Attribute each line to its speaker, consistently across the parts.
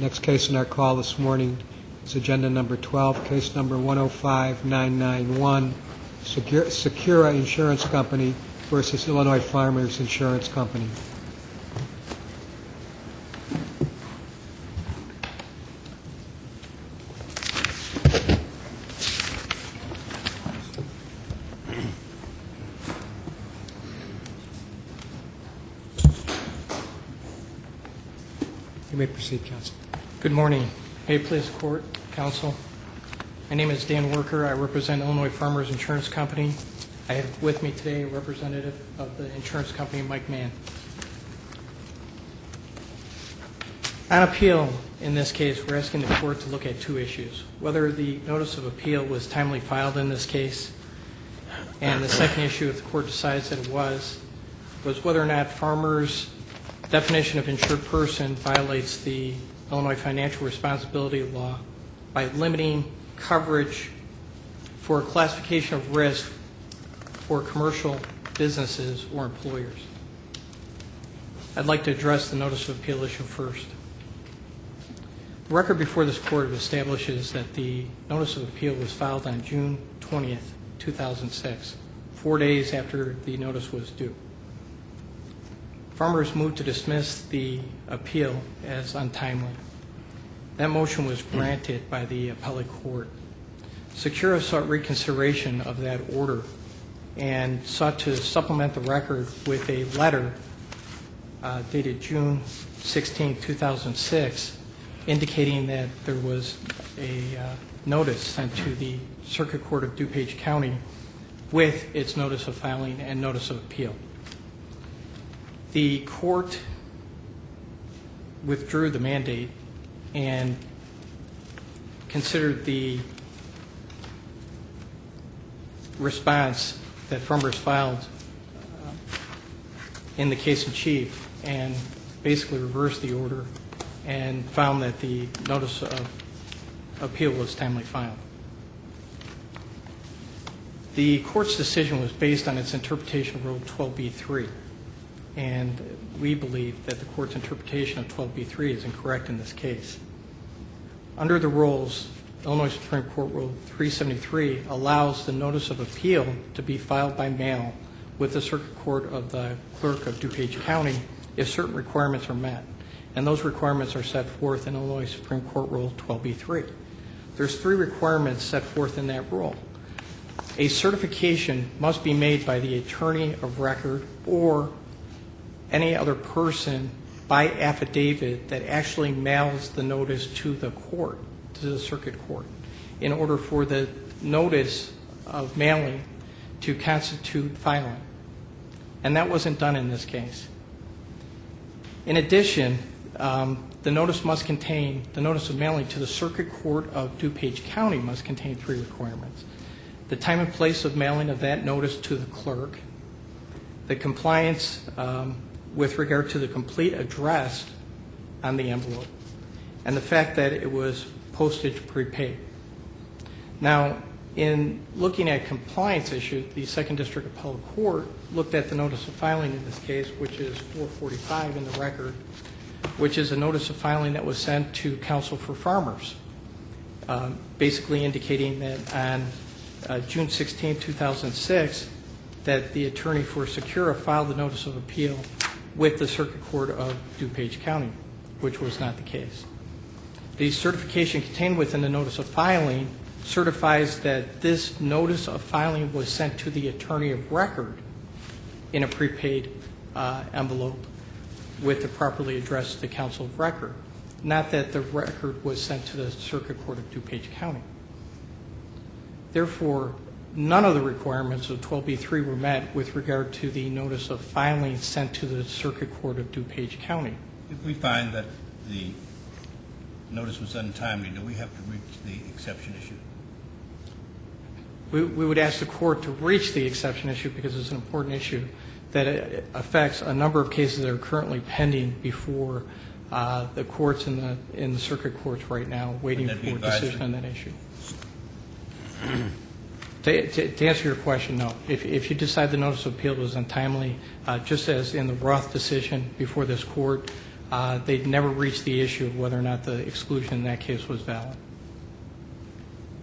Speaker 1: Next case in our call this morning is agenda number 12, case number 105991, Secura Insurance Company versus Illinois Farmers Insurance Company. You may proceed, counsel.
Speaker 2: Good morning. May it please the court, counsel. My name is Dan Worker. I represent Illinois Farmers Insurance Company. I have with me today a representative of the insurance company, Mike Mann. On appeal, in this case, we're asking the court to look at two issues: whether the notice of appeal was timely filed in this case, and the second issue, if the court decides that it was whether or not Farmers' definition of insured person violates the Illinois financial responsibility law by limiting coverage for a classification of risk for commercial businesses or employers. I'd like to address the notice of appeal issue first. The record before this court establishes that the notice of appeal was filed on June 20th, 2006, 4 days after the notice was due. Farmers moved to dismiss the appeal as untimely. That motion was granted by the appellate court. Secura sought reconsideration of that order and sought to supplement the record with a letter dated June 16, 2006, indicating that there was a notice sent to the Circuit Court of DuPage County with its notice of filing and notice of appeal. The court withdrew the mandate and considered the response that Farmers filed in the case in chief and basically reversed the order and found that the notice of appeal was timely filed. The court's decision was based on its interpretation of Rule 12b-3. And we believe that the court's interpretation of 12b-3 is incorrect in this case. Under the rules, Illinois Supreme Court Rule 373 allows the notice of appeal to be filed by mail with the Circuit Court of the Clerk of DuPage County if certain requirements are met. And those requirements are set forth in Illinois Supreme Court Rule 12b-3. There's 3 requirements set forth in that rule. A certification must be made by the attorney of record or any other person by affidavit that actually mails the notice to the court, to the circuit court, in order for the notice of mailing to constitute filing. And that wasn't done in this case. In addition, the notice of mailing to the Circuit Court of DuPage County must contain 3 requirements: the time and place of mailing of that notice to the clerk, the compliance with regard to the complete address on the envelope, and the fact that it was postage prepaid. Now, in looking at compliance issue, the Second District Appellate Court looked at the notice of filing in this case, which is 445 in the record, which is a notice of filing that was sent to Counsel for Farmers, basically indicating that on June 16, 2006, that the attorney for Secura filed the notice of appeal with the Circuit Court of DuPage County, which was not the case. The certification contained within the notice of filing certifies that this notice of filing was sent to the attorney of record in a prepaid envelope with the properly addressed to the counsel of record, not that the record was sent to the Circuit Court of DuPage County. Therefore, none of the requirements of 12b-3 were met with regard to the notice of filing sent to the Circuit Court of DuPage County.
Speaker 3: If we find that the notice was untimely, do we have to reach the exception issue?
Speaker 2: We would ask the court to reach the exception issue because it's an important issue that affects a number of cases that are currently pending before the courts in the circuit courts right now, waiting for a decision on that issue. To answer your question, no. If you decide the notice of appeal was untimely, just as in the Roth decision before this court, They never reached the issue of whether or not the exclusion in that case was valid.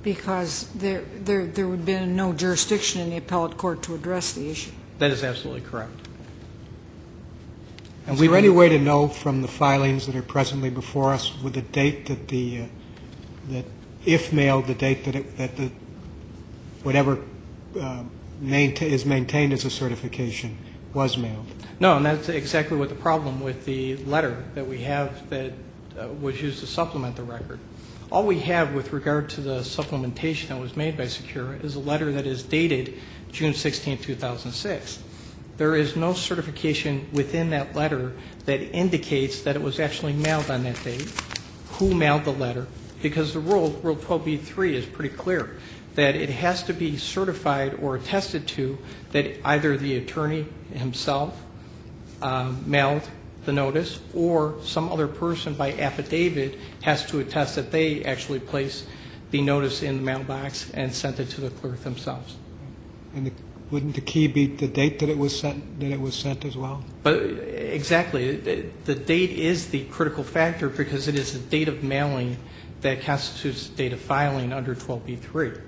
Speaker 4: Because there would have been no jurisdiction in the appellate court to address the issue.
Speaker 2: That is absolutely correct.
Speaker 1: Is there any way to know from the filings that are presently before us with the date that that if mailed, the date that the whatever is maintained as a certification was mailed?
Speaker 2: No, and that's exactly what the problem with the letter that we have that was used to supplement the record. All we have with regard to the supplementation that was made by Secura is a letter that is dated June 16, 2006. There is no certification within that letter that indicates that it was actually mailed on that date, who mailed the letter, because the Rule 12b-3 is pretty clear that it has to be certified or attested to that either the attorney himself mailed the notice or some other person by affidavit has to attest that they actually placed the notice in the mailbox and sent it to the clerk themselves.
Speaker 1: And wouldn't the key be the date that it was sent as well?
Speaker 2: But exactly, the date is the critical factor because it is the date of mailing that constitutes the date of filing under 12b-3.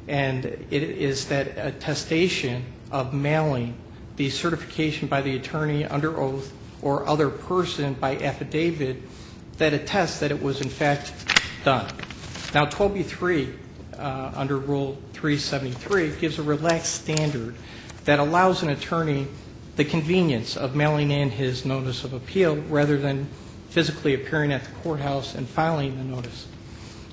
Speaker 2: And it is that attestation of mailing, the certification by the attorney under oath or other person by affidavit that attests that it was in fact done. Now 12b-3 under Rule 373 gives a relaxed standard that allows an attorney the convenience of mailing in his notice of appeal rather than physically appearing at the courthouse and filing the notice.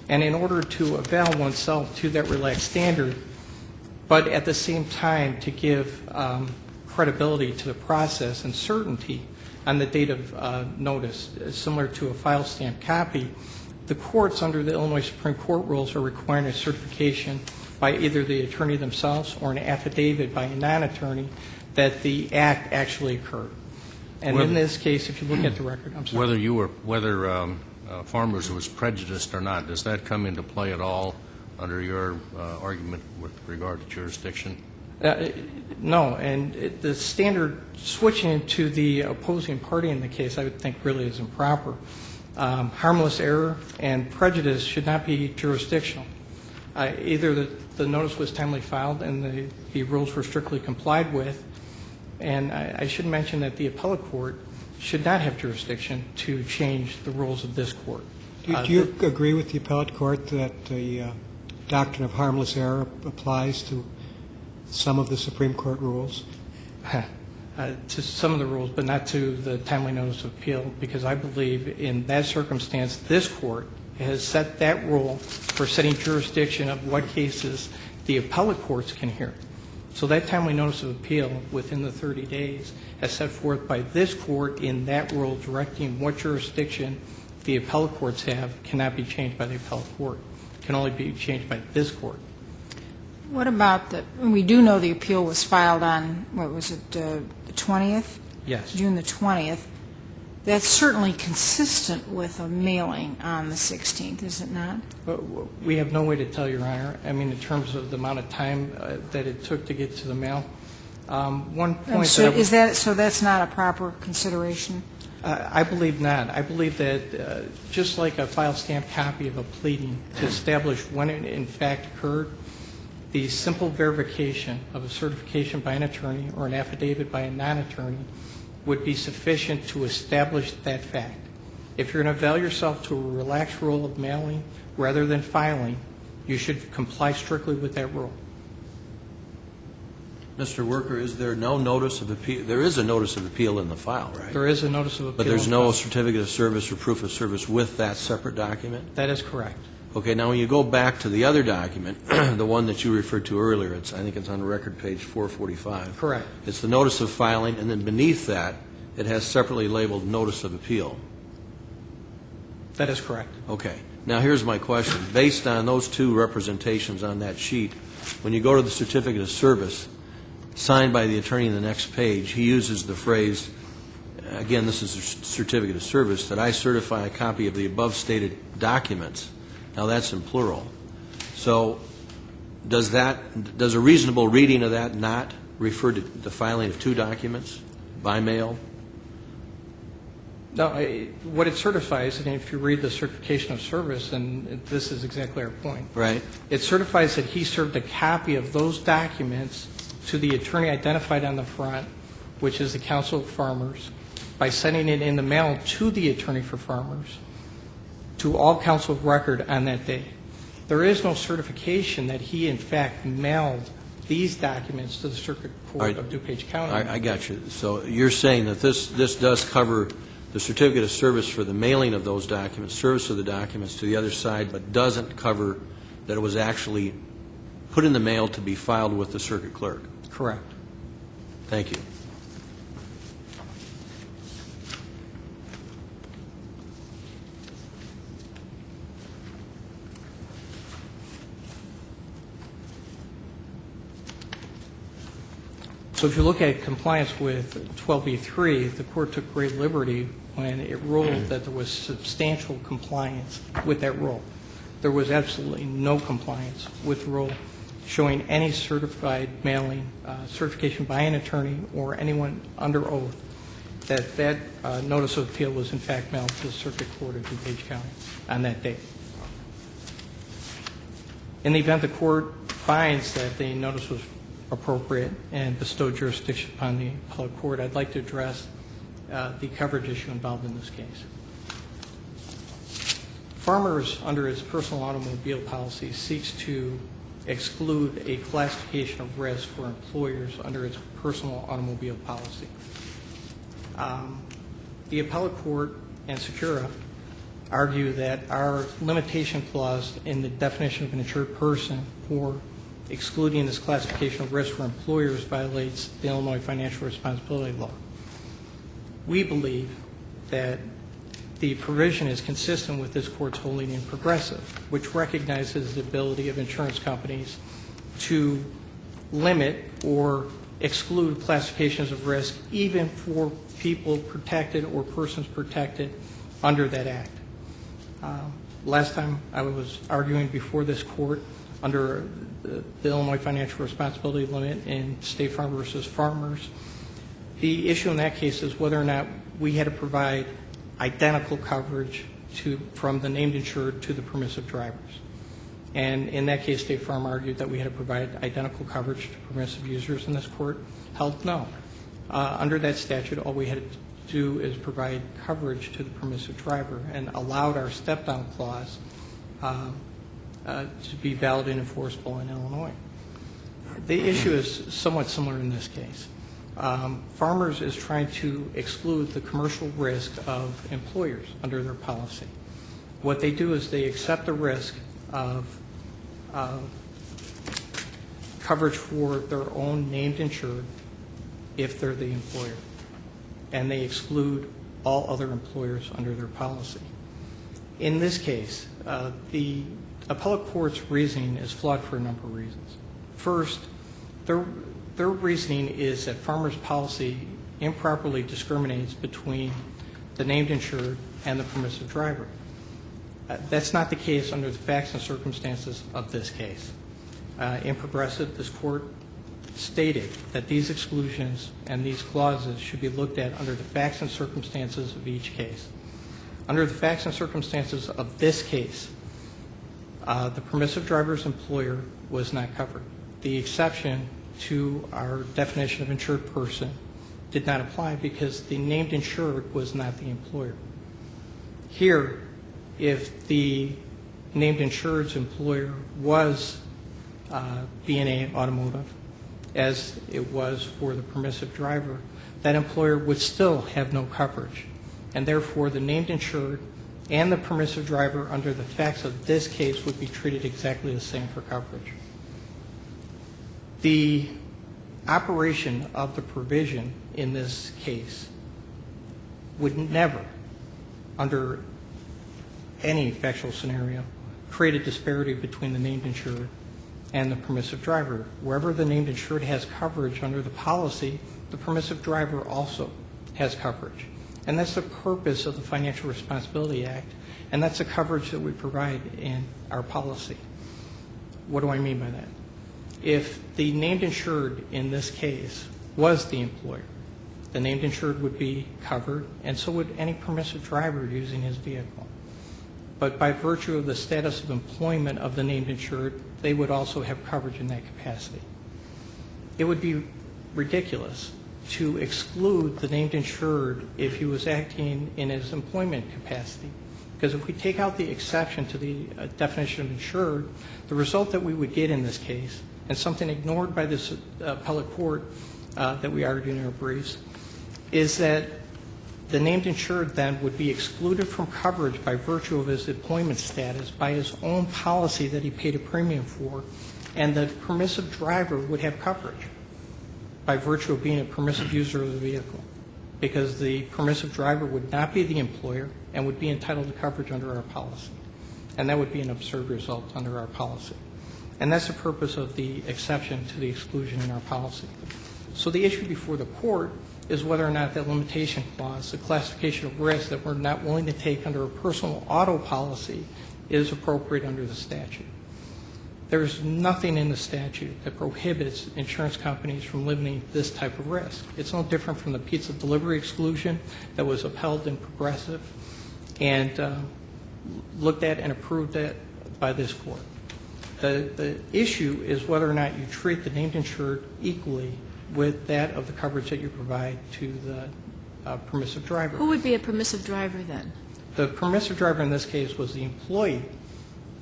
Speaker 2: And in order to avail oneself to that relaxed standard, but at the same time to give credibility to the process and certainty on the date of notice, similar to a file stamp copy, the courts under the Illinois Supreme Court rules are requiring a certification by either the attorney themselves or an affidavit by a non-attorney that the act actually occurred. And in this case, if you look at the record, I'm sorry.
Speaker 5: Whether Farmers was prejudiced or not, does that come into play at all under your argument with regard to jurisdiction?
Speaker 2: No, and the standard switching to the opposing party in the case I would think really is improper. Harmless error and prejudice should not be jurisdictional. Either the notice was timely filed and the rules were strictly complied with, and I should mention that the appellate court should not have jurisdiction to change the rules of this court.
Speaker 1: Do you agree with the appellate court that the doctrine of harmless error applies to some of the Supreme Court rules?
Speaker 2: To some of the rules, but not to the timely notice of appeal, because I believe in that circumstance this court has set that rule for setting jurisdiction of what cases the appellate courts can hear. So that timely notice of appeal within the 30 days as set forth by this court in that rule directing what jurisdiction the appellate courts have cannot be changed by the appellate court. It can only be changed by this court.
Speaker 4: What about we do know the appeal was filed on, what was it, the 20th?
Speaker 2: Yes.
Speaker 4: June the 20th. That's certainly consistent with a mailing on the 16th, is it not?
Speaker 2: We have no way to tell, Your Honor. I mean, in terms of the amount of time that it took to get to the mail. One point
Speaker 4: so that's not a proper consideration?
Speaker 2: I believe not. I believe that just like a file stamp copy of a pleading to establish when it in fact occurred, the simple verification of a certification by an attorney or an affidavit by a non-attorney would be sufficient to establish that fact. If you're going to avail yourself to a relaxed rule of mailing rather than filing, you should comply strictly with that rule.
Speaker 6: Mr. Worker, is there no notice of appeal? There is a notice of appeal in the file, right?
Speaker 2: There is a notice of appeal.
Speaker 6: But there's no certificate of service or proof of service with that separate document?
Speaker 2: That is correct.
Speaker 6: Okay, now when you go back to the other document, the one that you referred to earlier, I think it's on record page 445.
Speaker 2: Correct.
Speaker 6: It's the notice of filing, and then beneath that, it has separately labeled notice of appeal.
Speaker 2: That is correct.
Speaker 6: Okay. Now here's my question. Based on those two representations on that sheet, when you go to the certificate of service signed by the attorney in the next page, he uses the phrase, again, this is a certificate of service, that I certify a copy of the above stated documents. Now that's in plural. So does a reasonable reading of that not refer to the filing of two documents by mail?
Speaker 2: No, what it certifies, and if you read the certification of service, and this is exactly our point.
Speaker 6: Right.
Speaker 2: It certifies that he served a copy of those documents to the attorney identified on the front, which is the Council of Farmers, by sending it in the mail to the attorney for farmers, to all counsel of record on that day. There is no certification that he, in fact, mailed these documents to the Circuit Court of DuPage County.
Speaker 6: I got you. So you're saying that this does cover the certificate of service for the mailing of those documents, service of the documents to the other side, but doesn't cover that it was actually put in the mail to be filed with the circuit clerk?
Speaker 2: Correct.
Speaker 6: Thank you.
Speaker 2: So if you look at compliance with 12b-3, the court took great liberty when it ruled that there was substantial compliance with that rule. There was absolutely no compliance with the rule showing any certified mailing, certification by an attorney or anyone under oath that notice of appeal was in fact mailed to the Circuit Court of DuPage County on that date. In the event the court finds that the notice was appropriate and bestowed jurisdiction upon the appellate court, I'd like to address the coverage issue involved in this case. Farmers, under its personal automobile policy, seeks to exclude a classification of risk for employers under its personal automobile policy. The appellate court and Secura argue that our limitation clause in the definition of an insured person for excluding this classification of risk for employers violates the Illinois financial responsibility law. We believe that the provision is consistent with this court's holding in Progressive, which recognizes the ability of insurance companies to limit or exclude classifications of risk even for people protected or persons protected under that act. Last time I was arguing before this court under the Illinois financial responsibility limit in State Farm versus Farmers, the issue in that case is whether or not we had to provide identical coverage from the named insured to the permissive drivers. And in that case, State Farm argued that we had to provide identical coverage to permissive users, and this court held no. Under that statute, all we had to do is provide coverage to the permissive driver and allowed our step-down clause to be valid and enforceable in Illinois. The issue is somewhat similar in this case. Farmers is trying to exclude the commercial risk of employers under their policy. What they do is they accept the risk of coverage for their own named insured if they're the employer, and they exclude all other employers under their policy. In this case, the appellate court's reasoning is flawed for a number of reasons. First, their reasoning is that Farmers' policy improperly discriminates between the named insured and the permissive driver. That's not the case under the facts and circumstances of this case. In Progressive, this court stated that these exclusions and these clauses should be looked at under the facts and circumstances of each case. Under the facts and circumstances of this case, the permissive driver's employer was not covered. The exception to our definition of insured person did not apply because the named insured was not the employer. Here, if the named insured's employer was B&A Automotive, as it was for the permissive driver, that employer would still have no coverage. And therefore, the named insured and the permissive driver under the facts of this case would be treated exactly the same for coverage. The operation of the provision in this case would never, under any factual scenario, create a disparity between the named insured and the permissive driver. Wherever the named insured has coverage under the policy, the permissive driver also has coverage. And that's the purpose of the Financial Responsibility Act, and that's the coverage that we provide in our policy. What do I mean by that? If the named insured in this case was the employer, the named insured would be covered, and so would any permissive driver using his vehicle. But by virtue of the status of employment of the named insured, they would also have coverage in that capacity. It would be ridiculous to exclude the named insured if he was acting in his employment capacity. Because if we take out the exception to the definition of insured, the result that we would get in this case, and something ignored by this appellate court that we argued in our briefs, is that the named insured then would be excluded from coverage by virtue of his employment status by his own policy that he paid a premium for, and the permissive driver would have coverage by virtue of being a permissive user of the vehicle, because the permissive driver would not be the employer and would be entitled to coverage under our policy. And that would be an absurd result under our policy. And that's the purpose of the exception to the exclusion in our policy. So the issue before the court is whether or not that limitation clause, the classification of risk that we're not willing to take under a personal auto policy, is appropriate under the statute. There's nothing in the statute that prohibits insurance companies from limiting this type of risk. It's no different from the pizza delivery exclusion that was upheld in Progressive and looked at and approved at by this court. The issue is whether or not you treat the named insured equally with that of the coverage that you provide to the permissive driver.
Speaker 4: Who would be a permissive driver then?
Speaker 2: The permissive driver in this case was the employee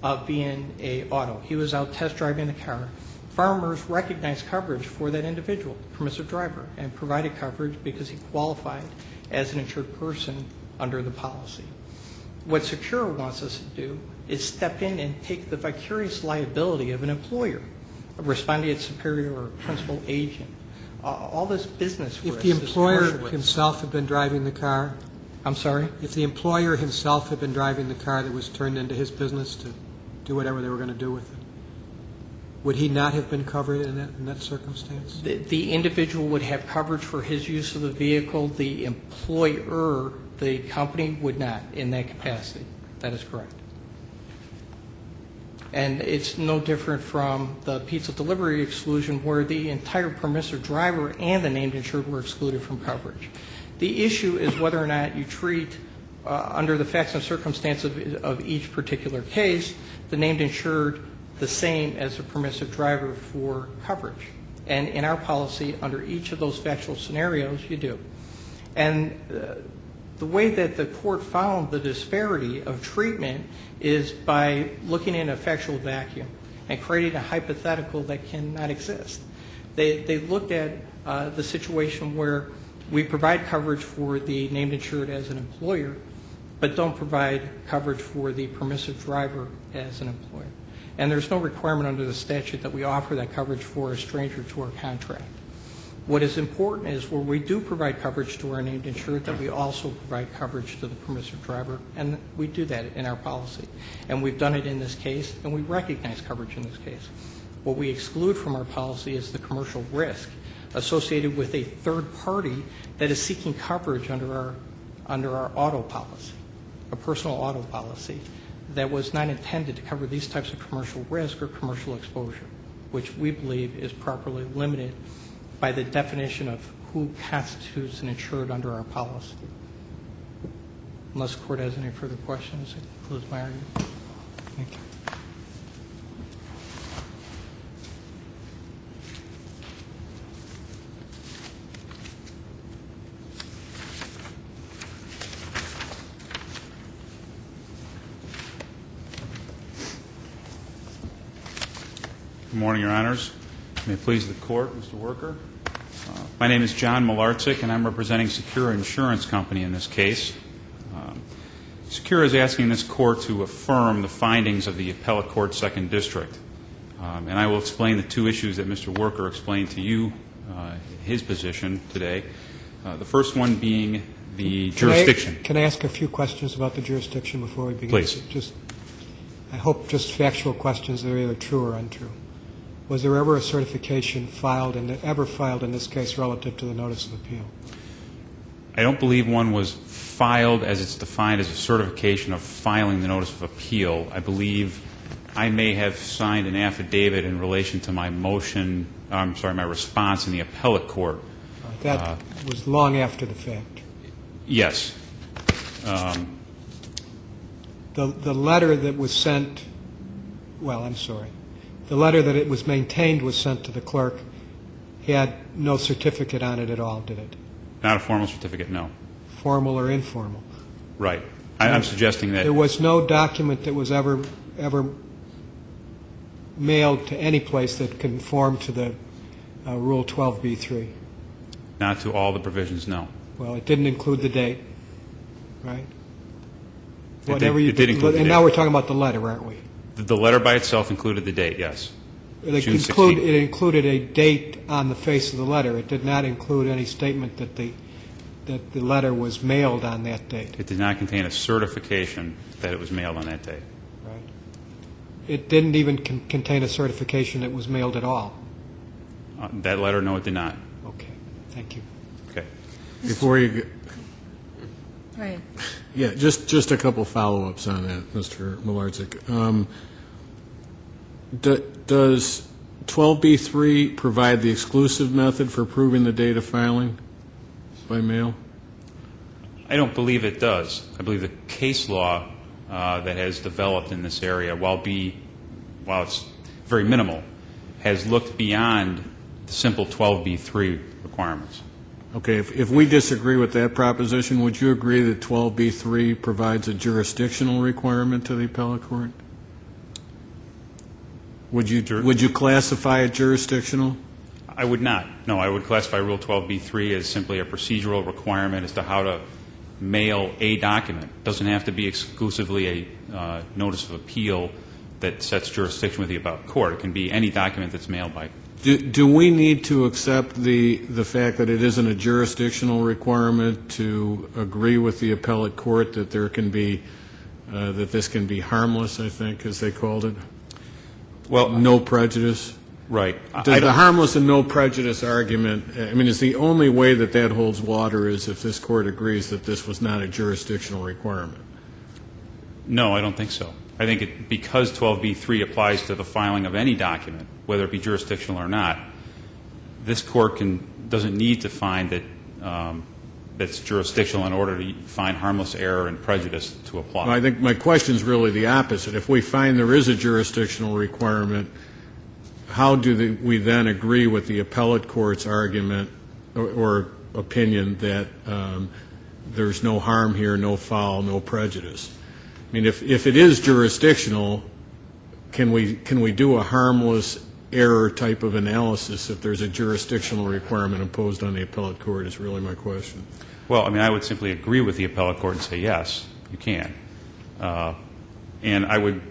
Speaker 2: of being a auto. He was out test driving the car. Farmers recognized coverage for that individual, permissive driver, and provided coverage because he qualified as an insured person under the policy. What Secura wants us to do is step in and take the vicarious liability of an employer, a respondeat superior or principal agent, all this business risk.
Speaker 1: If the employer
Speaker 2: this commercial risk.
Speaker 1: himself had been driving the car,
Speaker 2: I'm sorry?
Speaker 1: if the employer himself had been driving the car that was turned into his business to do whatever they were going to do with it, would he not have been covered in that circumstance?
Speaker 2: The individual would have coverage for his use of the vehicle. The employer, the company, would not in that capacity. That is correct. And it's no different from the pizza delivery exclusion where the entire permissive driver and the named insured were excluded from coverage. The issue is whether or not you treat, under the facts and circumstances of each particular case, the named insured the same as the permissive driver for coverage. And in our policy, under each of those factual scenarios, you do. And the way that the court found the disparity of treatment is by looking in a factual vacuum and creating a hypothetical that cannot exist. They looked at the situation where we provide coverage for the named insured as an employer, but don't provide coverage for the permissive driver as an employer. And there's no requirement under the statute that we offer that coverage for a stranger to our contract. What is important is where we do provide coverage to our named insured, that we also provide coverage to the permissive driver, and we do that in our policy. And we've done it in this case, and we recognize coverage in this case. What we exclude from our policy is the commercial risk associated with a third party that is seeking coverage under our auto policy, a personal auto policy that was not intended to cover these types of commercial risk or commercial exposure, which we believe is properly limited by the definition of who constitutes an insured under our policy. Unless the court has any further questions, that concludes my argument.
Speaker 1: Thank you.
Speaker 7: Good morning, Your Honors. May it please the Court, Mr. Worker. My name is John Malarczyk, and I'm representing Secura Insurance Company in this case. Secura is asking this Court to affirm the findings of the Appellate Court Second District. And I will explain the two issues that Mr. Worker explained to you, his position today. The first one being the jurisdiction.
Speaker 1: Can I ask a few questions about the jurisdiction before we begin?
Speaker 7: Please.
Speaker 1: I hope just factual questions that are either true or untrue. Was there ever a certification filed in this case relative to the notice of appeal?
Speaker 7: I don't believe one was filed as it's defined as a certification of filing the notice of appeal. I believe I may have signed an affidavit in relation to my response in the appellate court.
Speaker 1: That was long after the fact.
Speaker 7: Yes.
Speaker 1: The letter that was sent, well, I'm sorry, the letter that it was maintained was sent to the clerk, had no certificate on it at all, did it?
Speaker 7: Not a formal certificate, no.
Speaker 1: Formal or informal?
Speaker 7: Right. I'm suggesting that...
Speaker 1: There was no document that was ever mailed to any place that conformed to the Rule 12b-3.
Speaker 7: Not to all the provisions, no.
Speaker 1: Well, it didn't include the date, right?
Speaker 7: It did include the date.
Speaker 1: And now we're talking about the letter, aren't we?
Speaker 7: The letter by itself included the date, yes.
Speaker 1: It
Speaker 7: June 16th.
Speaker 1: included a date on the face of the letter. It did not include any statement that the letter was mailed on that date.
Speaker 7: It did not contain a certification that it was mailed on that date.
Speaker 1: Right. It didn't even contain a certification that it was mailed at all.
Speaker 7: That letter, no, it did not.
Speaker 1: Okay. Thank you.
Speaker 7: Okay.
Speaker 8: Before you go,
Speaker 4: Right.
Speaker 8: yeah, just a couple follow-ups on that, Mr. Malarczyk. Does 12b-3 provide the exclusive method for proving the date of filing by mail?
Speaker 7: I don't believe it does. I believe the case law that has developed in this area, while it's very minimal, has looked beyond the simple 12b-3 requirements.
Speaker 8: Okay, if we disagree with that proposition, would you agree that 12b-3 provides a jurisdictional requirement to the appellate court? Would you classify it jurisdictional?
Speaker 7: I would not. No, I would classify Rule 12b-3 as simply a procedural requirement as to how to mail a document. It doesn't have to be exclusively a notice of appeal that sets jurisdiction with the appellate court. It can be any document that's mailed by.
Speaker 8: Do we need to accept the fact that it isn't a jurisdictional requirement to agree with the appellate court that there can be that this can be harmless, I think, as they called it?
Speaker 7: Well,
Speaker 8: no prejudice?
Speaker 7: Right.
Speaker 8: Does the harmless and no prejudice argument, I mean, is the only way that that holds water is if this court agrees that this was not a jurisdictional requirement?
Speaker 7: No, I don't think so. I think because 12b-3 applies to the filing of any document, whether it be jurisdictional or not, this court doesn't need to find that that's jurisdictional in order to find harmless error and prejudice to apply.
Speaker 8: Well, I think my question is really the opposite. If we find there is a jurisdictional requirement, how do we then agree with the appellate court's argument or opinion that there's no harm here, no foul, no prejudice? I mean, if it is jurisdictional, can we do a harmless error type of analysis if there's a jurisdictional requirement imposed on the appellate court is really my question.
Speaker 7: Well, I mean, I would simply agree with the appellate court and say, yes, you can. And I would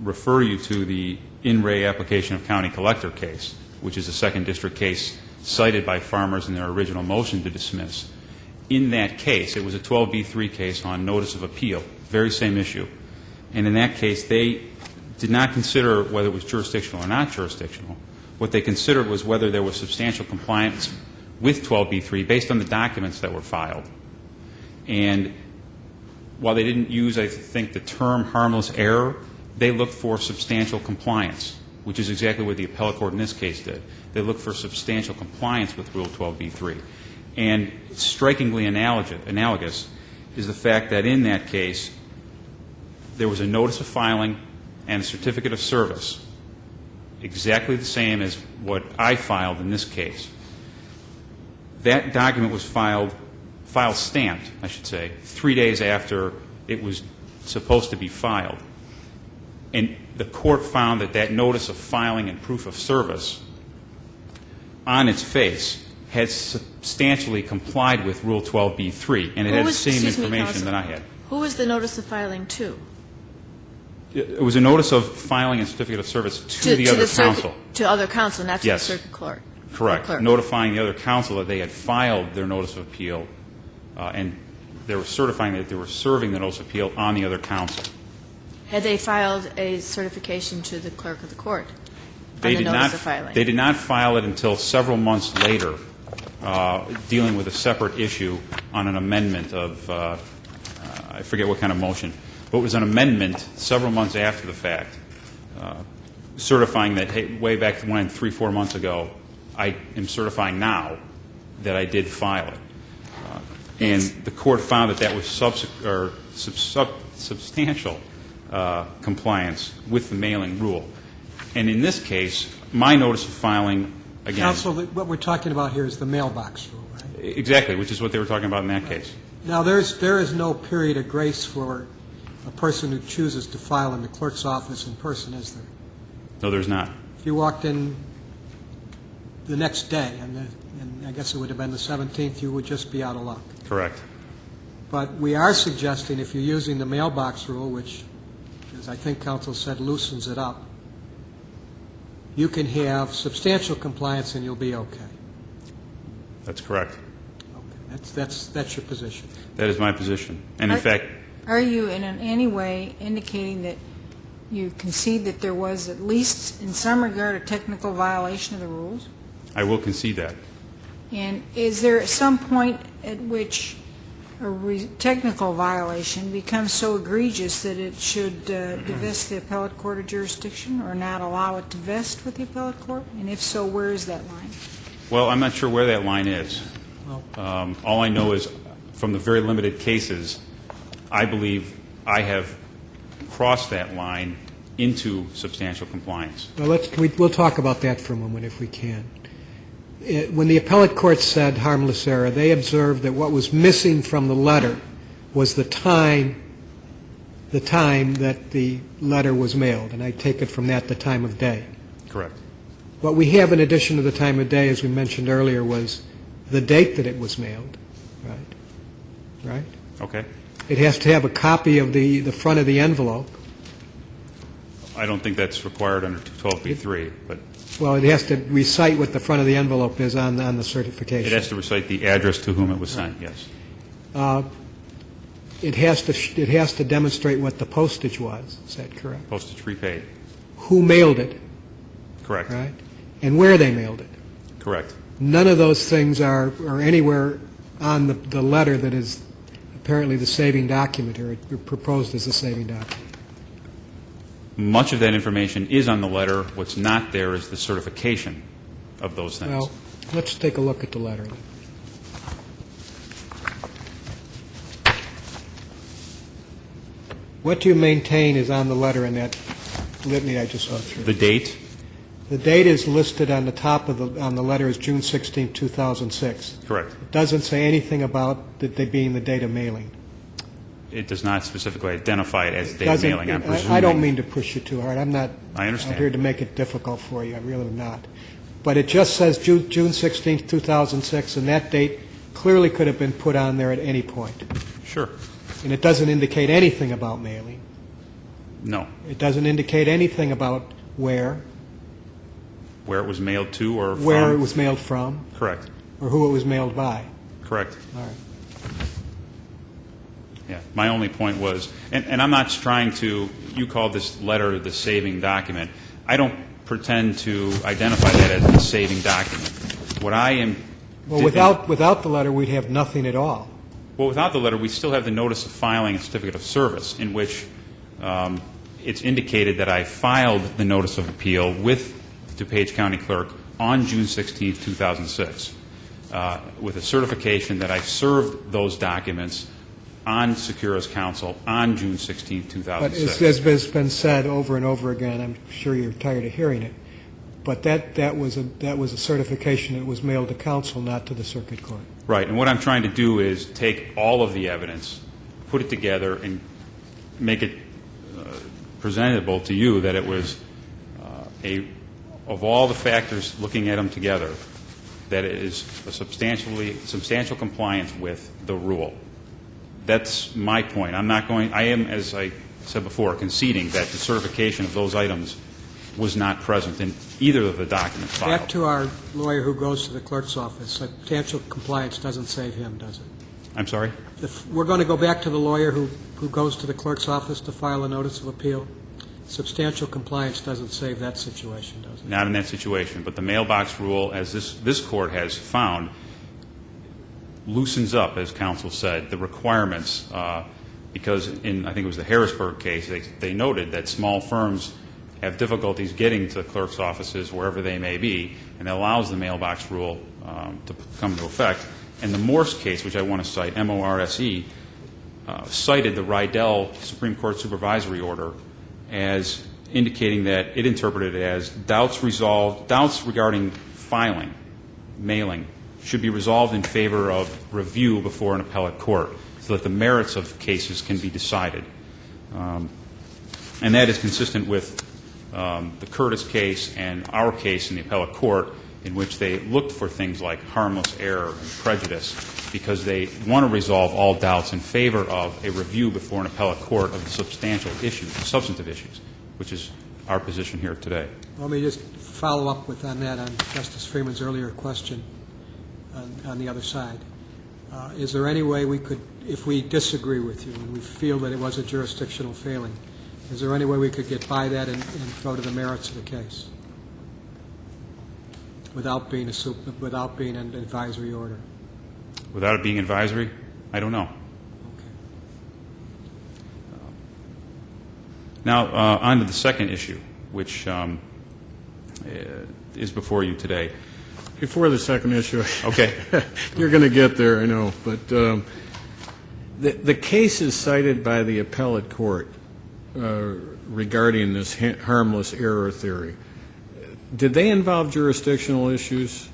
Speaker 7: refer you to the in re application of county collector case, which is a second district case cited by farmers in their original motion to dismiss. In that case, it was a 12b-3 case on notice of appeal, very same issue. And in that case, they did not consider whether it was jurisdictional or not jurisdictional. What they considered was whether there was substantial compliance with 12b-3 based on the documents that were filed. And while they didn't use, I think, the term harmless error, they looked for substantial compliance, which is exactly what the appellate court in this case did. They looked for substantial compliance with Rule 12b-3. And strikingly analogous is the fact that in that case, there was a notice of filing and a certificate of service, exactly the same as what I filed in this case. That document was file stamped, I should say, 3 days after it was supposed to be filed. And the court found that that notice of filing and proof of service on its face had substantially complied with Rule 12b-3, and it had the same information that I had.
Speaker 9: Who was the notice of filing to?
Speaker 7: It was a notice of filing and certificate of service to the other counsel.
Speaker 9: To other counsel, not to
Speaker 7: Yes.
Speaker 9: the circuit clerk.
Speaker 7: Correct.
Speaker 9: Clerk.
Speaker 7: Notifying the other counsel that they had filed their notice of appeal, and they were certifying that they were serving the notice of appeal on the other counsel.
Speaker 9: Had they filed a certification to the clerk of the court
Speaker 7: They
Speaker 9: on the
Speaker 7: did
Speaker 9: notice
Speaker 7: not.
Speaker 9: of filing?
Speaker 7: They did not file it until several months later, dealing with a separate issue on an amendment of I forget what kind of motion, but it was an amendment several months after the fact, certifying that, hey, way back when, 3-4 months ago, I am certifying now that I did file it. And the court found that that was substantial compliance with the mailing rule. And in this case, my notice of filing, again...
Speaker 1: Counsel, what we're talking about here is the mailbox rule, right?
Speaker 7: Exactly, which is what they were talking about in that case.
Speaker 1: Now, there is no period of grace for a person who chooses to file in the clerk's office in person, is there?
Speaker 7: No, there's not.
Speaker 1: If you walked in the next day, and I guess it would have been the 17th, you would just be out of luck.
Speaker 7: Correct.
Speaker 1: But we are suggesting if you're using the mailbox rule, which, as I think counsel said, loosens it up, you can have substantial compliance and you'll be okay.
Speaker 7: That's correct.
Speaker 1: Okay. That's your position.
Speaker 7: That is my position. And in fact...
Speaker 4: Are you in any way indicating that you concede that there was, at least in some regard, a technical violation of the rules?
Speaker 7: I will concede that.
Speaker 4: And is there some point at which a technical violation becomes so egregious that it should divest the appellate court of jurisdiction or not allow it to vest with the appellate court? And if so, where is that line?
Speaker 7: Well, I'm not sure where that line is. All I know is from the very limited cases, I believe I have crossed that line into substantial compliance.
Speaker 1: Well, we'll talk about that for a moment if we can. When the appellate court said harmless error, they observed that what was missing from the letter was the time that the letter was mailed, and I take it from that the time of day.
Speaker 7: Correct.
Speaker 1: What we have in addition to the time of day, as we mentioned earlier, was the date that it was mailed. Right?
Speaker 7: Okay.
Speaker 1: It has to have a copy of the front of the envelope.
Speaker 7: I don't think that's required under 212b3, but...
Speaker 1: Well, it has to recite what the front of the envelope is on the certification.
Speaker 7: It has to recite the address to whom it was sent, yes.
Speaker 1: It has to demonstrate what the postage was. Is that correct?
Speaker 7: Postage prepaid.
Speaker 1: Who mailed it,
Speaker 7: Correct.
Speaker 1: right? And where they mailed it.
Speaker 7: Correct.
Speaker 1: None of those things are anywhere on the letter that is apparently the saving document, or proposed as the saving document.
Speaker 7: Much of that information is on the letter. What's not there is the certification of those things.
Speaker 1: Well, let's take a look at the letter. What do you maintain is on the letter in that litany I just went through?
Speaker 7: The date?
Speaker 1: The date is listed on the top of on the letter as June 16, 2006.
Speaker 7: Correct.
Speaker 1: It doesn't say anything about they being the date of mailing.
Speaker 7: It does not specifically identify it as date of mailing, I'm presuming.
Speaker 1: I don't mean to push you too hard. I'm not
Speaker 7: I understand.
Speaker 1: out here to make it difficult for you. I really am not. But it just says June 16, 2006, and that date clearly could have been put on there at any point.
Speaker 7: Sure.
Speaker 1: And it doesn't indicate anything about mailing.
Speaker 7: No.
Speaker 1: It doesn't indicate anything about where
Speaker 7: Where it was mailed to or from?
Speaker 1: where it was mailed from,
Speaker 7: Correct.
Speaker 1: or who it was mailed by.
Speaker 7: Correct.
Speaker 1: All right.
Speaker 7: Yeah. My only point was, and I'm not trying to, you called this letter the saving document. I don't pretend to identify that as the saving document. What I am...
Speaker 1: Well, without the letter, we'd have nothing at all.
Speaker 7: Well, without the letter, we still have the notice of filing and certificate of service, in which it's indicated that I filed the notice of appeal with the DuPage County Clerk on June 16, 2006, with a certification that I served those documents on Secura's counsel on June 16, 2006.
Speaker 1: But as has been said over and over again, I'm sure you're tired of hearing it, but that was a certification that was mailed to counsel, not to the circuit court.
Speaker 7: Right. And what I'm trying to do is take all of the evidence, put it together, and make it presentable to you that it was of all the factors, looking at them together, that it is a substantial compliance with the rule. That's my point. I am, as I said before, conceding that the certification of those items was not present in either of the documents filed.
Speaker 1: Back to our lawyer who goes to the clerk's office. Substantial compliance doesn't save him, does it?
Speaker 7: I'm sorry?
Speaker 1: If we're going to go back to the lawyer who goes to the clerk's office to file a notice of appeal, substantial compliance doesn't save that situation, does it?
Speaker 7: Not in that situation. But the mailbox rule, as this Court has found, loosens up, as counsel said, the requirements, because in, I think it was the Harrisburg case, they noted that small firms have difficulties getting to clerk's offices wherever they may be, and it allows the mailbox rule to come into effect. And the Morse case, which I want to cite, M-O-R-S-E, cited the Rydell Supreme Court supervisory order as indicating that it interpreted it as doubts regarding filing, mailing, should be resolved in favor of review before an appellate court so that the merits of cases can be decided. And that is consistent with the Curtis case and our case in the appellate court, in which they looked for things like harmless error and prejudice because they want to resolve all doubts in favor of a review before an appellate court of the substantial issues, the substantive issues, which is our position here today.
Speaker 1: Let me just follow up on that on Justice Freeman's earlier question on the other side. Is there any way we could, if we disagree with you and we feel that it was a jurisdictional failing, is there any way we could get by that and go to the merits of the case without being an advisory order?
Speaker 7: Without it being advisory? I don't know.
Speaker 1: Okay.
Speaker 7: Now, on to the second issue, which is before you today.
Speaker 8: Before the second issue,
Speaker 7: Okay.
Speaker 8: you're going to get there, I know, but the cases cited by the appellate court regarding this harmless error theory, did they involve jurisdictional issues?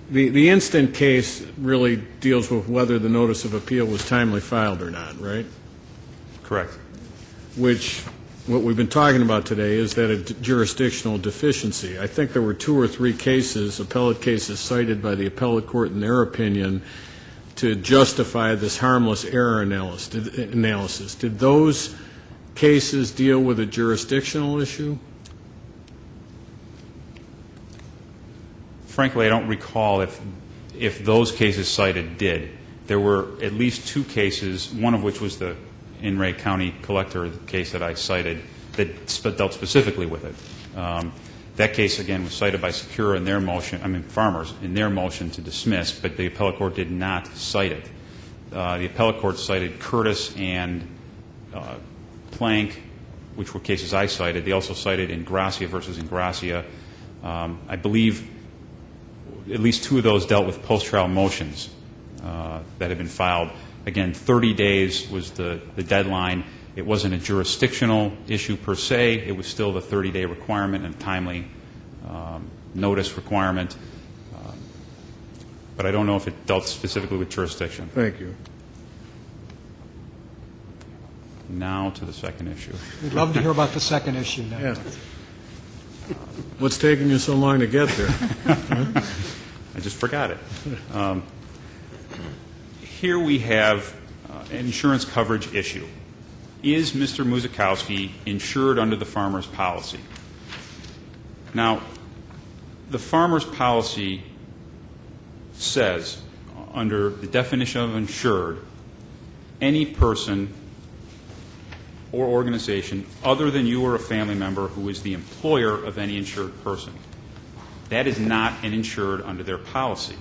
Speaker 8: The instant case really deals with whether the notice of appeal was timely filed or not, right?
Speaker 7: Correct.
Speaker 8: Which, what we've been talking about today is that a jurisdictional deficiency. I think there were 2 or 3 cases, appellate cases, cited by the appellate court in their opinion to justify this harmless error analysis. Did those cases deal with a jurisdictional issue?
Speaker 7: Frankly, I don't recall if those cases cited did. There were at least 2 cases, one of which was the In Ray County Collector case that I cited, that dealt specifically with it. That case, again, was cited by Secura in their motion, Farmers, in their motion to dismiss, but the appellate court did not cite it. The appellate court cited Curtis and Plank, which were cases I cited. They also cited Ingracia versus Ingracia. I believe at least 2 of those dealt with post-trial motions that had been filed. Again, 30 days was the deadline. It wasn't a jurisdictional issue per se. It was still the 30-day requirement and timely notice requirement. But I don't know if it dealt specifically with jurisdiction.
Speaker 8: Thank you.
Speaker 7: Now to the second issue.
Speaker 1: We'd love to hear about the second issue now.
Speaker 8: Yeah. What's taking you so long to get there?
Speaker 7: I just forgot it. Here we have an insurance coverage issue. Is Mr. Muzikowski insured under the farmer's policy? Now, the farmer's policy says, under the definition of insured, any person or organization other than you or a family member who is the employer of any insured person. That is not an insured under their policy.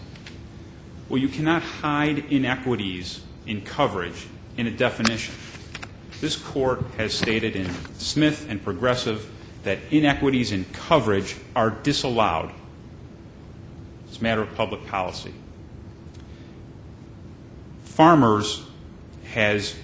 Speaker 7: Well, you cannot hide inequities in coverage in a definition. This court has stated in Smith and Progressive that inequities in coverage are disallowed. It's a matter of public policy. Farmers has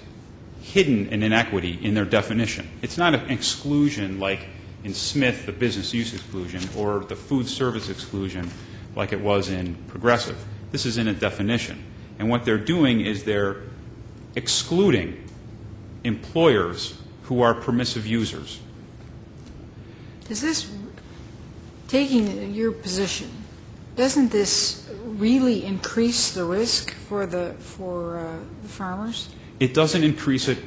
Speaker 7: hidden an inequity in their definition. It's not an exclusion like in Smith, the business use exclusion, or the food service exclusion like it was in Progressive. This is in a definition. And what they're doing is they're excluding employers who are permissive users.
Speaker 4: Does this, taking your position, doesn't this really increase the risk for the farmers?
Speaker 7: It doesn't increase it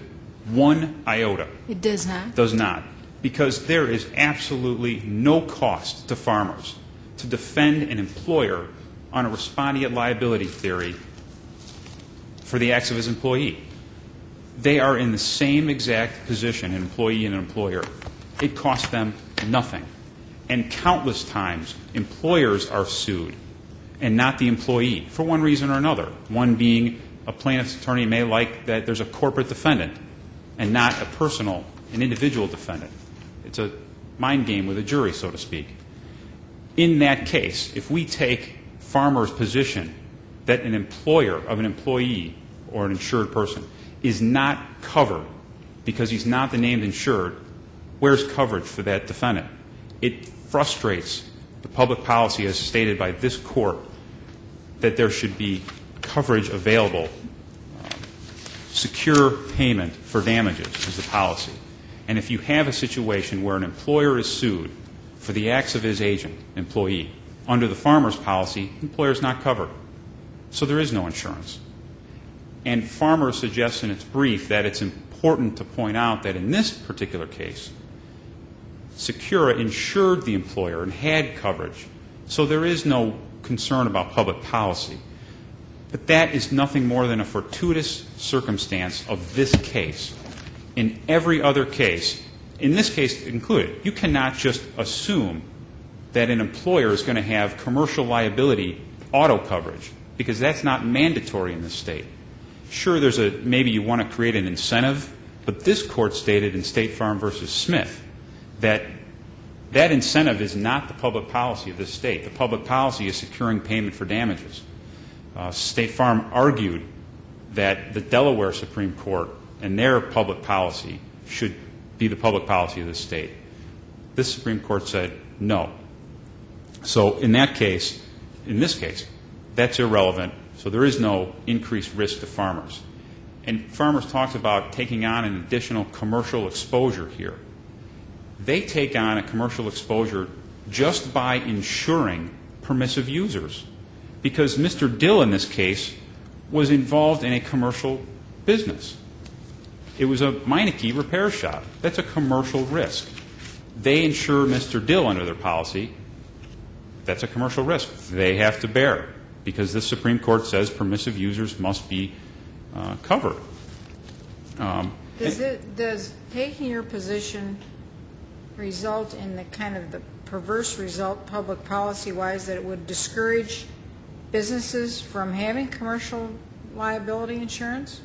Speaker 7: one iota.
Speaker 4: It does not?
Speaker 7: Does not. Because there is absolutely no cost to farmers to defend an employer on a respondeat liability theory for the acts of his employee. They are in the same exact position, an employee and an employer. It costs them nothing. And countless times, employers are sued and not the employee for one reason or another. One being a plaintiff's attorney may like that there's a corporate defendant and not an individual defendant. It's a mind game with a jury, so to speak. In that case, if we take Farmer's position that an employer of an employee or an insured person is not covered because he's not the named insured, where's coverage for that defendant? It frustrates the public policy as stated by this court that there should be coverage available. Secure payment for damages is the policy. And if you have a situation where an employer is sued for the acts of his agent, employee, under the Farmer's policy, the employer is not covered. So there is no insurance. And Farmer suggests in its brief that it's important to point out that in this particular case, Secura insured the employer and had coverage. So there is no concern about public policy. But that is nothing more than a fortuitous circumstance of this case. In every other case, in this case included, you cannot just assume that an employer is going to have commercial liability auto coverage, because that's not mandatory in this state. Sure, maybe you want to create an incentive, but this court stated in State Farm versus Smith that that incentive is not the public policy of this state. The public policy is securing payment for damages. State Farm argued that the Delaware Supreme Court and their public policy should be the public policy of the state. This Supreme Court said no. So in that case, in this case, that's irrelevant. So there is no increased risk to farmers. And Farmers talks about taking on an additional commercial exposure here. They take on a commercial exposure just by insuring permissive users, because Mr. Dill in this case was involved in a commercial business. It was a Meineke repair shop. That's a commercial risk. They insure Mr. Dill under their policy. That's a commercial risk they have to bear, because the Supreme Court says permissive users must be covered.
Speaker 4: Does taking your position result in the kind of the perverse result, public policy-wise, that it would discourage businesses from having commercial liability insurance?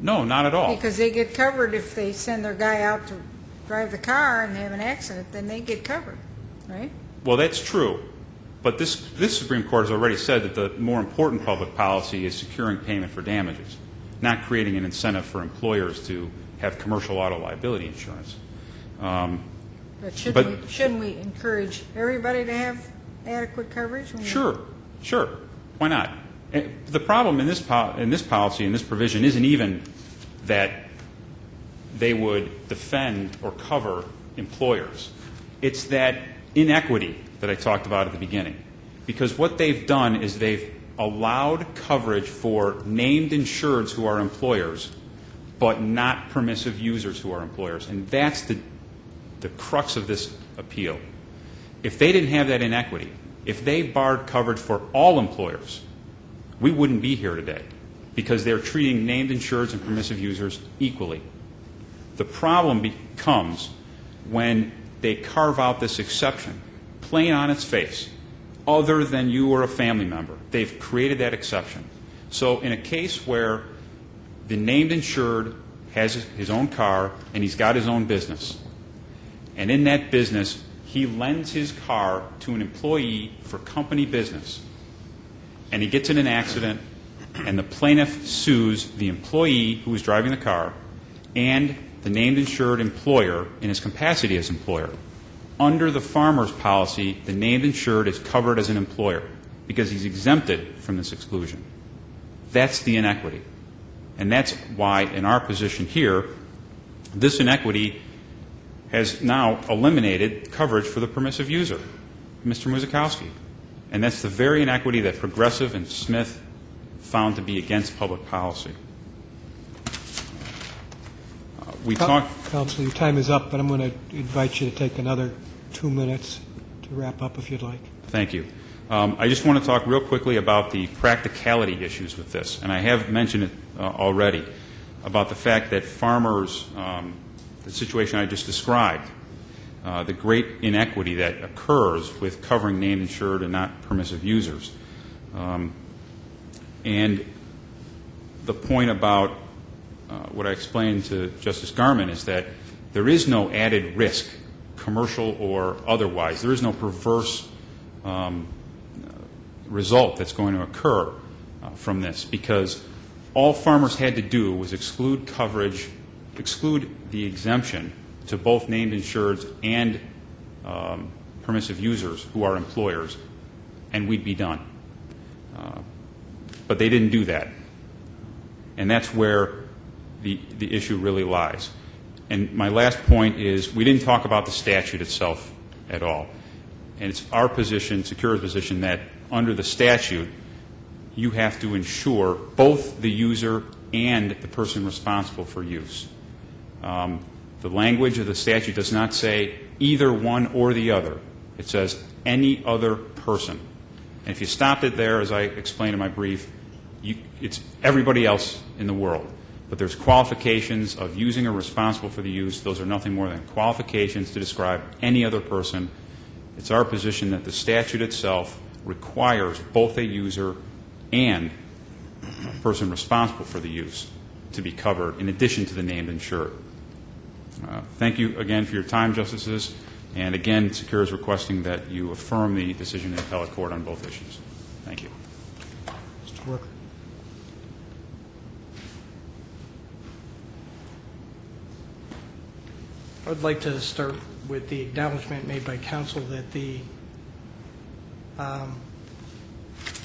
Speaker 7: No, not at all.
Speaker 4: Because they get covered if they send their guy out to drive the car and have an accident, then they get covered, right?
Speaker 7: Well, that's true. But this Supreme Court has already said that the more important public policy is securing payment for damages, not creating an incentive for employers to have commercial auto liability insurance.
Speaker 4: But shouldn't we encourage everybody to have adequate coverage?
Speaker 7: Sure. Why not? The problem in this policy, in this provision, isn't even that they would defend or cover employers. It's that inequity that I talked about at the beginning. Because what they've done is they've allowed coverage for named insureds who are employers, but not permissive users who are employers. And that's the crux of this appeal. If they didn't have that inequity, if they barred coverage for all employers, we wouldn't be here today, because they're treating named insureds and permissive users equally. The problem becomes when they carve out this exception, plain on its face, other than you or a family member. They've created that exception. So in a case where the named insured has his own car and he's got his own business, and in that business he lends his car to an employee for company business, and he gets in an accident, and the plaintiff sues the employee who was driving the car and the named insured employer in his capacity as employer. Under the farmer's policy, the named insured is covered as an employer because he's exempted from this exclusion. That's the inequity. And that's why, in our position here, this inequity has now eliminated coverage for the permissive user, Mr. Muzikowski. And that's the very inequity that Progressive and Smith found to be against public policy.
Speaker 1: Counsel, your time is up, but I'm going to invite you to take another 2 minutes to wrap up if you'd like.
Speaker 7: Thank you. I just want to talk real quickly about the practicality issues with this, and I have mentioned it already, about the fact that farmers, the situation I just described, the great inequity that occurs with covering named insured and not permissive users. And the point about what I explained to Justice Garmon is that there is no added risk commercial or otherwise. There is no perverse result that's going to occur from this, because all farmers had to do was exclude coverage, exclude the exemption to both named insureds and permissive users who are employers, and we'd be done. But they didn't do that. And that's where the issue really lies. And my last point is, we didn't talk about the statute itself at all. And it's our position, Secura's position, that under the statute, you have to insure both the user and the person responsible for use. The language of the statute does not say either one or the other. It says any other person. And if you stopped it there, as I explained in my brief, it's everybody else in the world. But there's qualifications of using or responsible for the use. Those are nothing more than qualifications to describe any other person. It's our position that the statute itself requires both a user and a person responsible for the use to be covered, in addition to the named insured. Thank you again for your time, Justices. And again, Secura is requesting that you affirm the decision in the appellate court on both issues. Thank you.
Speaker 1: Mr. Worker.
Speaker 2: I would like to start with the acknowledgement made by counsel that the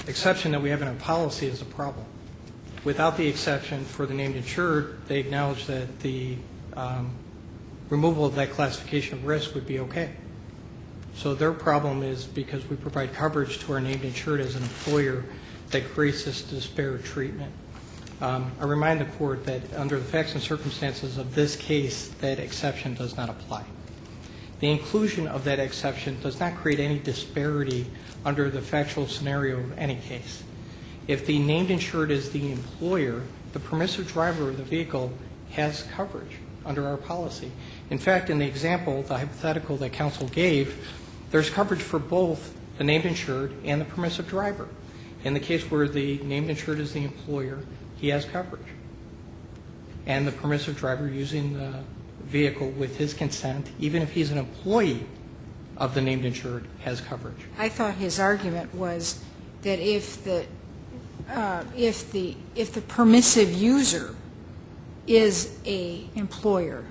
Speaker 2: exception that we have in our policy is a problem. Without the exception for the named insured, they acknowledge that the removal of that classification of risk would be okay. So their problem is because we provide coverage to our named insured as an employer that creates this disparate treatment. I remind the court that under the facts and circumstances of this case, that exception does not apply. The inclusion of that exception does not create any disparity under the factual scenario of any case. If the named insured is the employer, the permissive driver of the vehicle has coverage under our policy. In fact, in the example, the hypothetical that counsel gave, there's coverage for both the named insured and the permissive driver. In the case where the named insured is the employer, he has coverage. And the permissive driver using the vehicle with his consent, even if he's an employee of the named insured, has coverage.
Speaker 4: I thought his argument was that if the permissive user is a employer,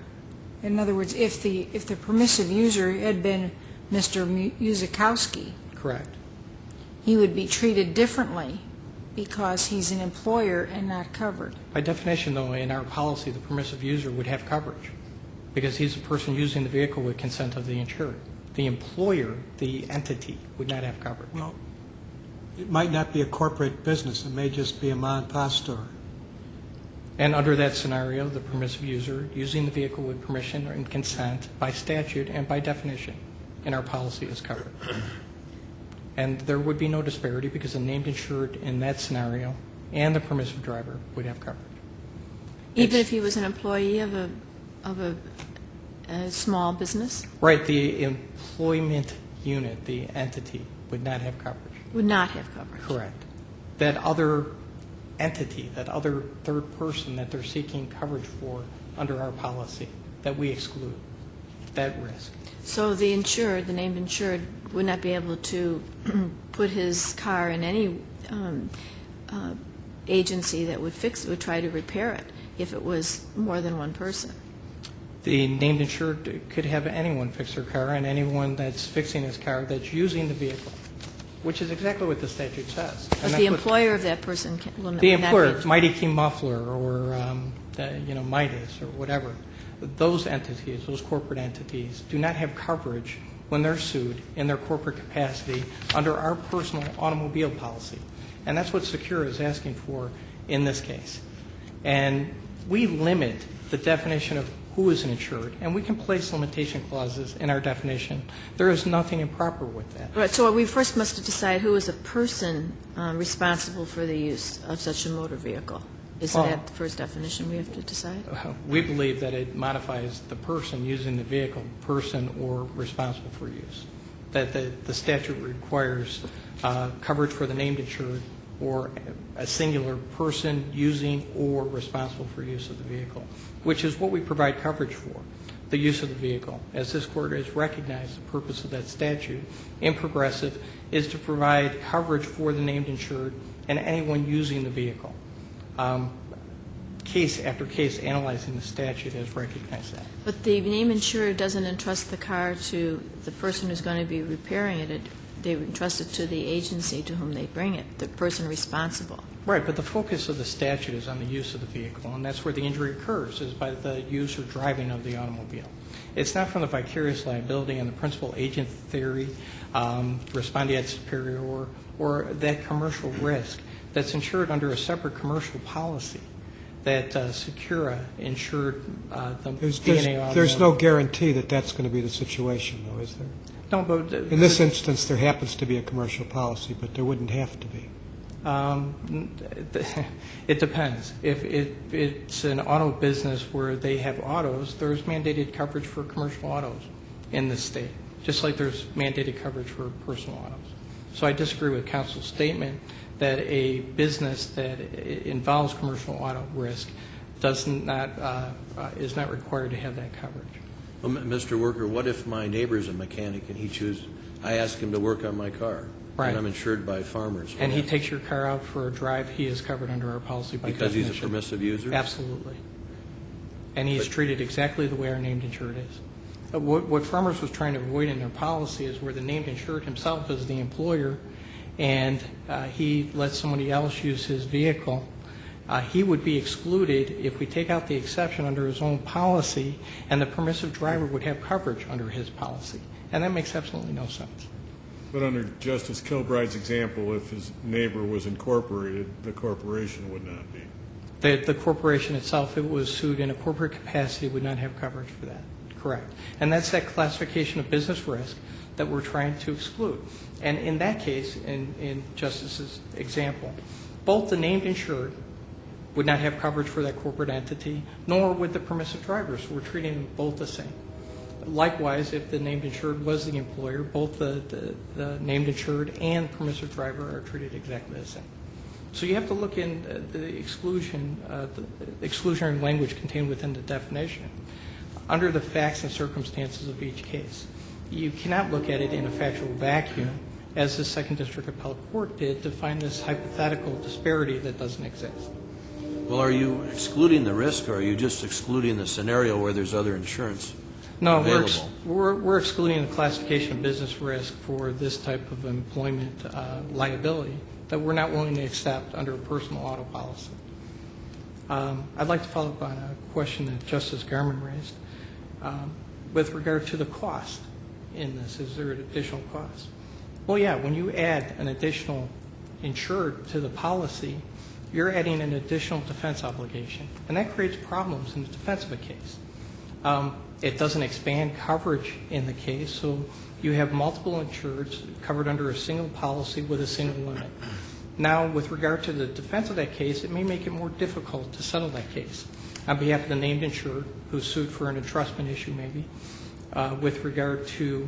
Speaker 4: in other words, if the permissive user had been Mr. Uzikowski,
Speaker 2: Correct.
Speaker 4: he would be treated differently because he's an employer and not covered.
Speaker 2: By definition, though, in our policy, the permissive user would have coverage because he's the person using the vehicle with consent of the insured. The employer, the entity, would not have coverage.
Speaker 1: Well, it might not be a corporate business. It may just be a mom and pop store.
Speaker 2: And under that scenario, the permissive user using the vehicle with permission and consent by statute and by definition in our policy is covered. And there would be no disparity because the named insured in that scenario and the permissive driver would have coverage.
Speaker 9: Even if he was an employee of a small business?
Speaker 2: Right. The employment unit, the entity, would not have coverage.
Speaker 9: Would not have coverage.
Speaker 2: Correct. That other entity, that other third person that they're seeking coverage for under our policy, that we exclude, that risk.
Speaker 9: So the insured, the named insured, would not be able to put his car in any agency that would fix it, would try to repair it if it was more than one person.
Speaker 2: The named insured could have anyone fix their car, and anyone that's fixing his car that's using the vehicle, which is exactly what the statute says.
Speaker 9: But the employer of that person will not
Speaker 2: the
Speaker 9: be.
Speaker 2: employer, Mighty King Muffler or Midas or whatever, those entities, those corporate entities, do not have coverage when they're sued in their corporate capacity under our personal automobile policy. And that's what Secura is asking for in this case. And we limit the definition of who is an insured, and we can place limitation clauses in our definition. There is nothing improper with that.
Speaker 9: Right, so we first must decide who is a person responsible for the use of such a motor vehicle. Isn't that the first definition we have to decide?
Speaker 2: We believe that it modifies the person using the vehicle, person or responsible for use. That the statute requires coverage for the named insured or a singular person using or responsible for use of the vehicle, which is what we provide coverage for. the use of the vehicle. As this Court has recognized, the purpose of that statute in Progressive is to provide coverage for the named insured and anyone using the vehicle. Case after case analyzing the statute has recognized that.
Speaker 9: But the name insurer doesn't entrust the car to the person who's going to be repairing it. They entrust it to the agency to whom they bring it, the person responsible.
Speaker 2: Right, but the focus of the statute is on the use of the vehicle, and that's where the injury occurs, is by the use or driving of the automobile. It's not from the vicarious liability and the principal agent theory, respondeat superior, or that commercial risk that's insured under a separate commercial policy that Secura insured the DNA automobile.
Speaker 1: There's no guarantee that that's going to be the situation, though, is there?
Speaker 2: No, but
Speaker 1: In this instance, there happens to be a commercial policy, but there wouldn't have to be.
Speaker 2: It depends. If it's an auto business where they have autos, there's mandated coverage for commercial autos in this state, just like there's mandated coverage for personal autos. So I disagree with counsel's statement that a business that involves commercial auto risk is not required to have that coverage.
Speaker 6: Well, Mr. Worker, what if my neighbor's a mechanic and I ask him to work on my car?
Speaker 2: Right.
Speaker 6: And I'm insured by Farmers.
Speaker 2: And he takes your car out for a drive, he is covered under our policy by
Speaker 6: Because
Speaker 2: definition.
Speaker 6: he's a permissive user?
Speaker 2: Absolutely. And he's treated exactly the way our named insured is. What Farmers was trying to avoid in their policy is where the named insured himself is the employer and he lets somebody else use his vehicle. He would be excluded if we take out the exception under his own policy, and the permissive driver would have coverage under his policy. And that makes absolutely no sense.
Speaker 8: But under Justice Kilbride's example, if his neighbor was incorporated, the corporation would not be.
Speaker 2: The corporation itself, if it was sued in a corporate capacity, would not have coverage for that. Correct. And that's that classification of business risk that we're trying to exclude. And in that case, in Justice's example, both the named insured would not have coverage for that corporate entity, nor would the permissive driver. So we're treating them both the same. Likewise, if the named insured was the employer, both the named insured and permissive driver are treated exactly the same. So you have to look in the exclusionary language contained within the definition under the facts and circumstances of each case. You cannot look at it in a factual vacuum, as the Second District Appellate Court did, to find this hypothetical disparity that doesn't exist.
Speaker 6: Well, are you excluding the risk, or are you just excluding the scenario where there's other insurance available?
Speaker 2: We're excluding the classification of business risk for this type of employment liability that we're not willing to accept under a personal auto policy. I'd like to follow up on a question that Justice Garmon raised with regard to the cost in this. Is there an additional cost? Well, yeah, when you add an additional insured to the policy, you're adding an additional defense obligation, and that creates problems in the defense of a case. It doesn't expand coverage in the case, so you have multiple insureds covered under a single policy with a single limit. Now, with regard to the defense of that case, it may make it more difficult to settle that case on behalf of the named insured who's sued for an entrustment issue maybe, with regard to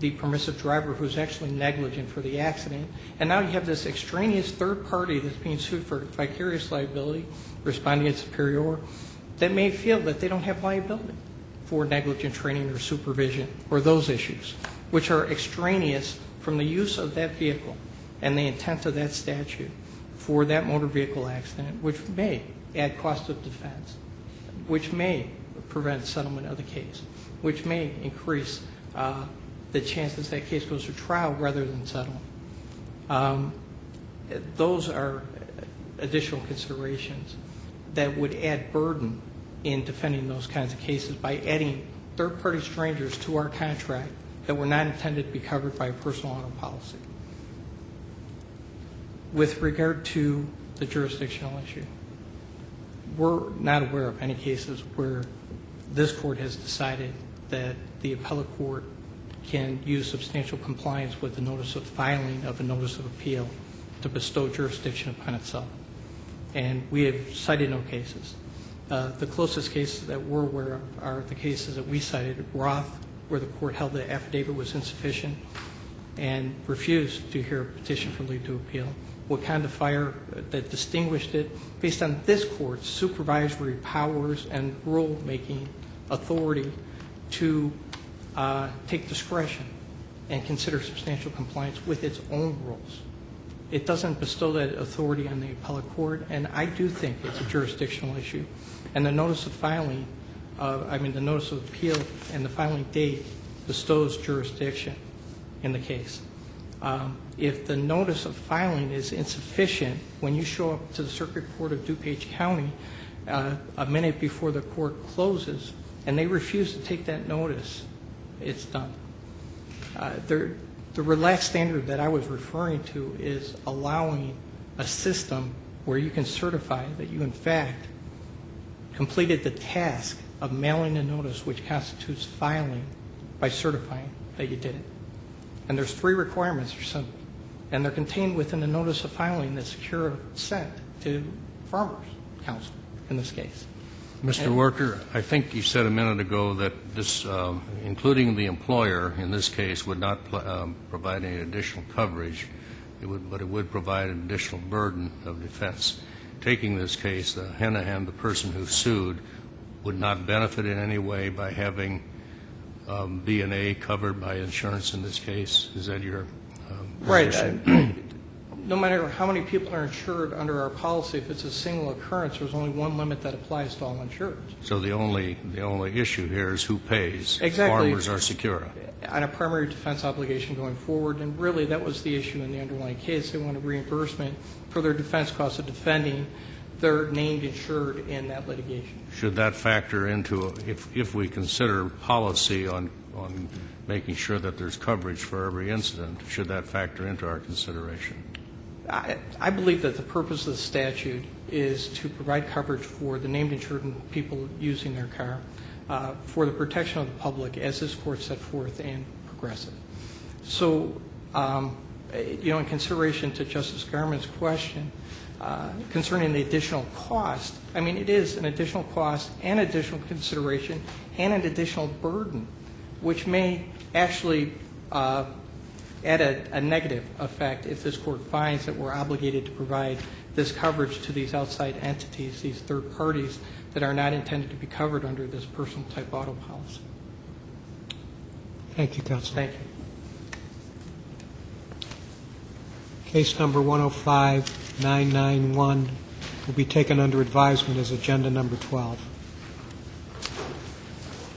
Speaker 2: the permissive driver who's actually negligent for the accident. And now you have this extraneous third party that's being sued for vicarious liability, respondeat superior, that may feel that they don't have liability for negligent training or supervision or those issues, which are extraneous from the use of that vehicle and the intent of that statute for that motor vehicle accident, which may add cost of defense, which may prevent settlement of the case, which may increase the chances that case goes to trial rather than settle. Those are additional considerations that would add burden in defending those kinds of cases by adding third-party strangers to our contract that were not intended to be covered by a personal auto policy. With regard to the jurisdictional issue, we're not aware of any cases where this court has decided that the appellate court can use substantial compliance with the notice of filing of a notice of appeal to bestow jurisdiction upon itself. And we have cited no cases. The closest cases that we're aware of are the cases that we cited, Roth, where the court held the affidavit was insufficient and refused to hear a petition for leave to appeal. Wakanda Fire that distinguished it based on this court's supervisory powers and rule-making authority to take discretion and consider substantial compliance with its own rules. It doesn't bestow that authority on the appellate court, and I do think it's a jurisdictional issue. And the notice of filing, the notice of appeal and the filing date bestows jurisdiction in the case. If the notice of filing is insufficient, when you show up to the Circuit Court of DuPage County a minute before the court closes and they refuse to take that notice, it's done. The relaxed standard that I was referring to is allowing a system where you can certify that you, in fact, completed the task of mailing a notice which constitutes filing by certifying that you did it. And there's 3 requirements or simple, and they're contained within the notice of filing that Secura sent to Farmers Council in this case.
Speaker 5: Mr. Worker, I think you said a minute ago that this, including the employer in this case, would not provide any additional coverage, but it would provide an additional burden of defense. Taking this case, Henahan, the person who sued, would not benefit in any way by having B&A covered by insurance in this case. Is that your
Speaker 2: right? No matter how many people are insured under our policy, if it's a single occurrence, there's only one limit that applies to all insurers.
Speaker 5: So the only issue here is who pays.
Speaker 2: Exactly.
Speaker 5: Farmers are Secura.
Speaker 2: On a primary defense obligation going forward, and really that was the issue in the underlying case. They wanted reimbursement for their defense costs of defending their named insured in that litigation.
Speaker 5: Should that factor into, if we consider policy on making sure that there's coverage for every incident, should that factor into our consideration?
Speaker 2: I believe that the purpose of the statute is to provide coverage for the named insured and people using their car for the protection of the public, as this Court set forth in Progressive. So, in consideration to Justice Garmon's question concerning the additional cost, it is an additional cost and additional consideration and an additional burden, which may actually add a negative effect if this Court finds that we're obligated to provide this coverage to these outside entities, these third parties that are not intended to be covered under this personal type auto policy.
Speaker 1: Thank you, Counsel.
Speaker 2: Thank you.
Speaker 1: Case number 105991 will be taken under advisement as agenda number 12.